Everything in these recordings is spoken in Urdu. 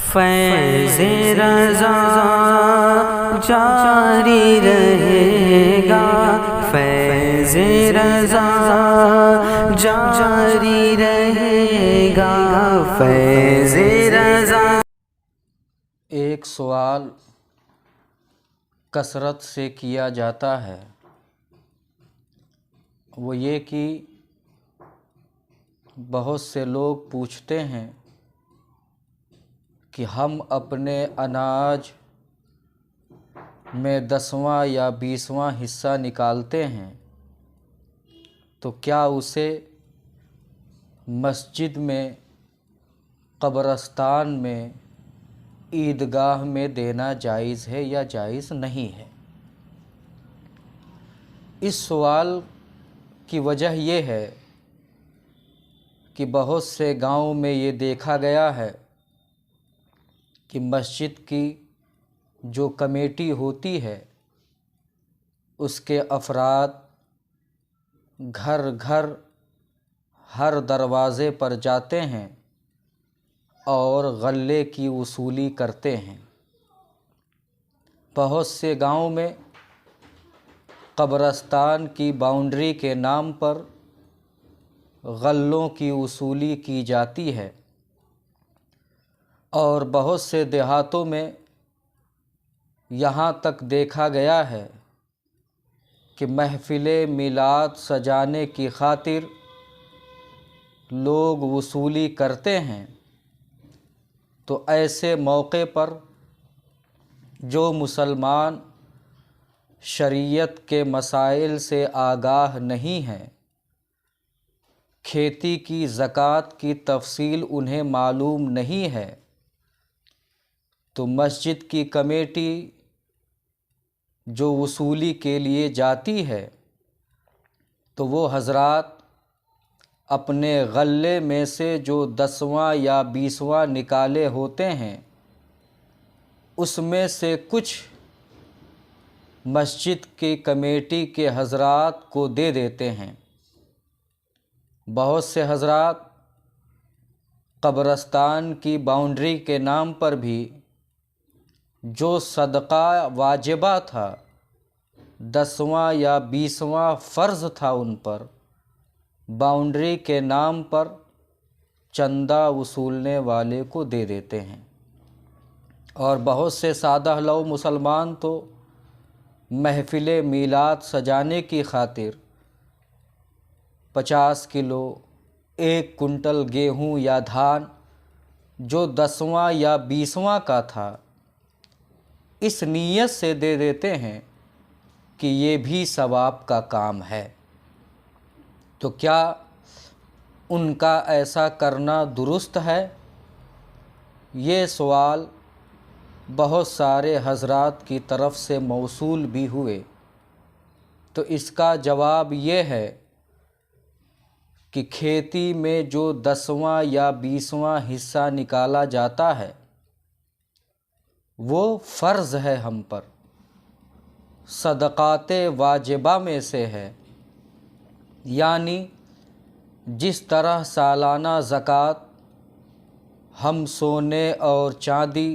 فیض رضا جاری رہے گا، فیض رضا جاری رہے گا، فیض رضا۔ ایک سوال کثرت سے کیا جاتا ہے، وہ یہ کہ بہت سے لوگ پوچھتے ہیں کہ ہم اپنے اناج میں 10واں یا 20واں حصہ نکالتے ہیں تو کیا اسے مسجد میں، قبرستان میں، عیدگاہ میں دینا جائز ہے یا جائز نہیں ہے؟ اس سوال کی وجہ یہ ہے کہ بہت سے گاؤں میں یہ دیکھا گیا ہے کہ مسجد کی جو کمیٹی ہوتی ہے اس کے افراد گھر گھر ہر دروازے پر جاتے ہیں اور غلے کی وصولی کرتے ہیں۔ بہت سے گاؤں میں قبرستان کی باؤنڈری کے نام پر غلوں کی وصولی کی جاتی ہے، اور بہت سے دیہاتوں میں یہاں تک دیکھا گیا ہے کہ محفل میلاد سجانے کی خاطر لوگ وصولی کرتے ہیں، تو ایسے موقع پر جو مسلمان شریعت کے مسائل سے آگاہ نہیں ہیں، کھیتی کی زکوٰۃ کی تفصیل انہیں معلوم نہیں ہے، تو مسجد کی کمیٹی جو وصولی کے لیے جاتی ہے تو وہ حضرات اپنے غلے میں سے جو 10واں یا 20واں نکالے ہوتے ہیں اس میں سے کچھ مسجد کی کمیٹی کے حضرات کو دے دیتے ہیں۔ بہت سے حضرات قبرستان کی باؤنڈری کے نام پر بھی جو صدقہ واجبہ تھا، 10واں یا 20واں فرض تھا ان پر، باؤنڈری کے نام پر چندہ وصولنے والے کو دے دیتے ہیں۔ اور بہت سے سادہ لو مسلمان تو محفل میلاد سجانے کی خاطر 50 کلو، 1 کنٹل گیہوں یا دھان جو 10واں یا 20واں کا تھا اس نیت سے دے دیتے ہیں کہ یہ بھی ثواب کا کام ہے۔ تو کیا ان کا ایسا کرنا درست ہے؟ یہ سوال بہت سارے حضرات کی طرف سے موصول بھی ہوئے، تو اس کا جواب یہ ہے کہ کھیتی میں جو 10واں یا 20واں حصہ نکالا جاتا ہے وہ فرض ہے ہم پر، صدقات واجبہ میں سے ہے، یعنی جس طرح سالانہ زکوٰۃ ہم سونے اور چاندی،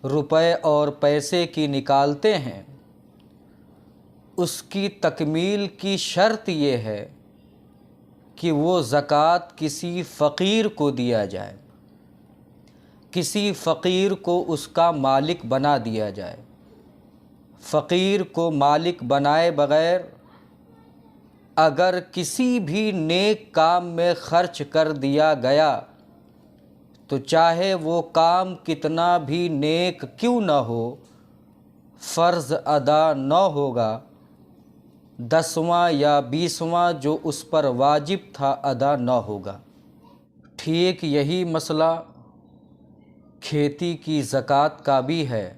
روپے اور پیسے کی نکالتے ہیں، اس کی تکمیل کی شرط یہ ہے کہ وہ زکوٰۃ کسی فقیر کو دیا جائے، کسی فقیر کو اس کا مالک بنا دیا جائے۔ فقیر کو مالک بنائے بغیر اگر کسی بھی نیک کام میں خرچ کر دیا گیا تو چاہے وہ کام کتنا بھی نیک کیوں نہ ہو، فرض ادا نہ ہوگا، 10واں یا 20واں جو اس پر واجب تھا ادا نہ ہوگا۔ ٹھیک یہی مسئلہ کھیتی کی زکوٰۃ کا بھی ہے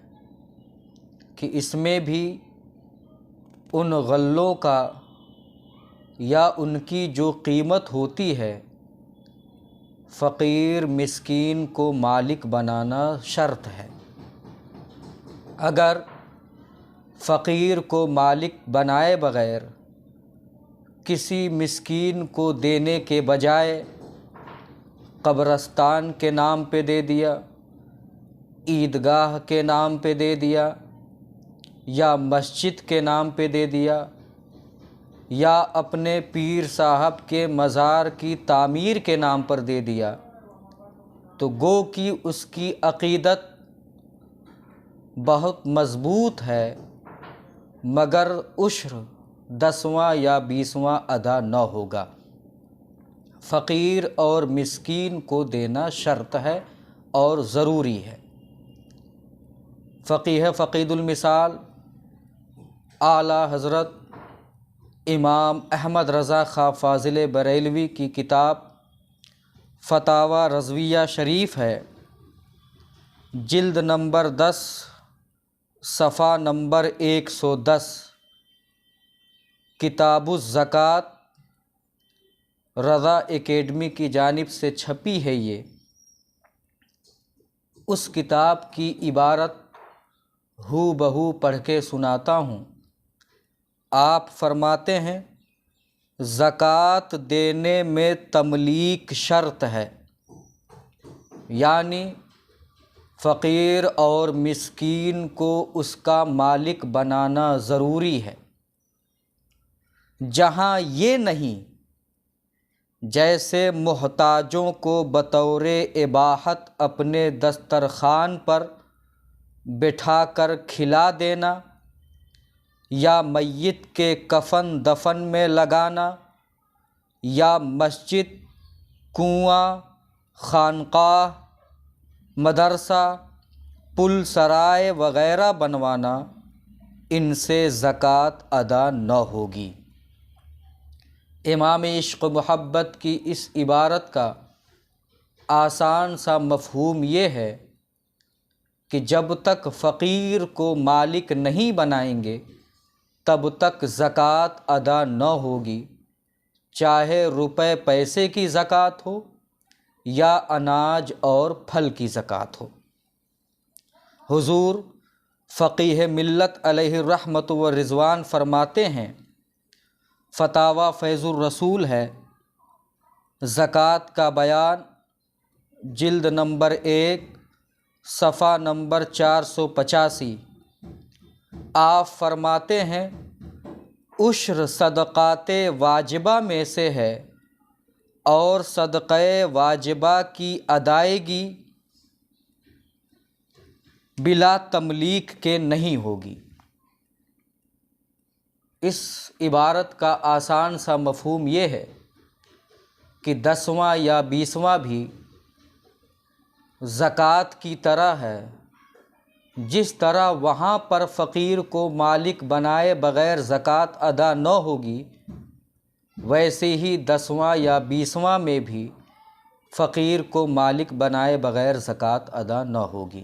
کہ اس میں بھی ان غلوں کا یا ان کی جو قیمت ہوتی ہے فقیر مسکین کو مالک بنانا شرط ہے۔ اگر فقیر کو مالک بنائے بغیر کسی مسکین کو دینے کے بجائے قبرستان کے نام پہ دے دیا عیدگاہ کے نام پہ دے دیا یا مسجد کے نام پہ دے دیا یا اپنے پیر صاحب کے مزار کی تعمیر کے نام پر دے دیا تو گو کہ اس کی عقیدت بہت مضبوط ہے مگر عشر 10واں یا 20واں ادا نہ ہوگا۔ فقیر اور مسکین کو دینا شرط ہے اور ضروری ہے۔ فقیہ فقید المثال اعلیٰ حضرت امام احمد رضا خاں فاضل بریلوی کی کتاب فتاوی رضویہ شریف ہے، جلد نمبر 10 صفحہ نمبر 110، کتاب الزکوٰۃ، رضا اکیڈمی کی جانب سے چھپی ہے۔ یہ اس کتاب کی عبارت ہو بہو پڑھ کے سناتا ہوں۔ آپ فرماتے ہیں زکوٰۃ دینے میں تملیک شرط ہے، یعنی فقیر اور مسکین کو اس کا مالک بنانا ضروری ہے۔ جہاں یہ نہیں، جیسے محتاجوں کو بطور اباحت اپنے دسترخوان پر بٹھا کر کھلا دینا یا میت کے کفن دفن میں لگانا یا مسجد، کنواں، خانقاہ، مدرسہ، پل سرائے وغیرہ بنوانا، ان سے زکوٰۃ ادا نہ ہوگی۔ امام عشق و محبت کی اس عبارت کا آسان سا مفہوم یہ ہے کہ جب تک فقیر کو مالک نہیں بنائیں گے تب تک زکوٰۃ ادا نہ ہوگی، چاہے روپے پیسے کی زکوٰۃ ہو یا اناج اور پھل کی زکوٰۃ ہو۔ حضور فقیہ ملت علیہ الرحمۃ والرضوان فرماتے ہیں، فتاوی فیض الرسول ہے، زکوٰۃ کا بیان، جلد نمبر 1 صفحہ نمبر 485۔ آپ فرماتے ہیں عشر صدقات واجبہ میں سے ہے اور صدقہ واجبہ کی ادائیگی بلا تملیک کے نہیں ہوگی۔ اس عبارت کا آسان سا مفہوم یہ ہے کہ 10واں یا 20واں بھی زکوٰۃ کی طرح ہے، جس طرح وہاں پر فقیر کو مالک بنائے بغیر زکوٰۃ ادا نہ ہوگی، ویسے ہی 10واں یا 20واں میں بھی فقیر کو مالک بنائے بغیر زکوٰۃ ادا نہ ہوگی۔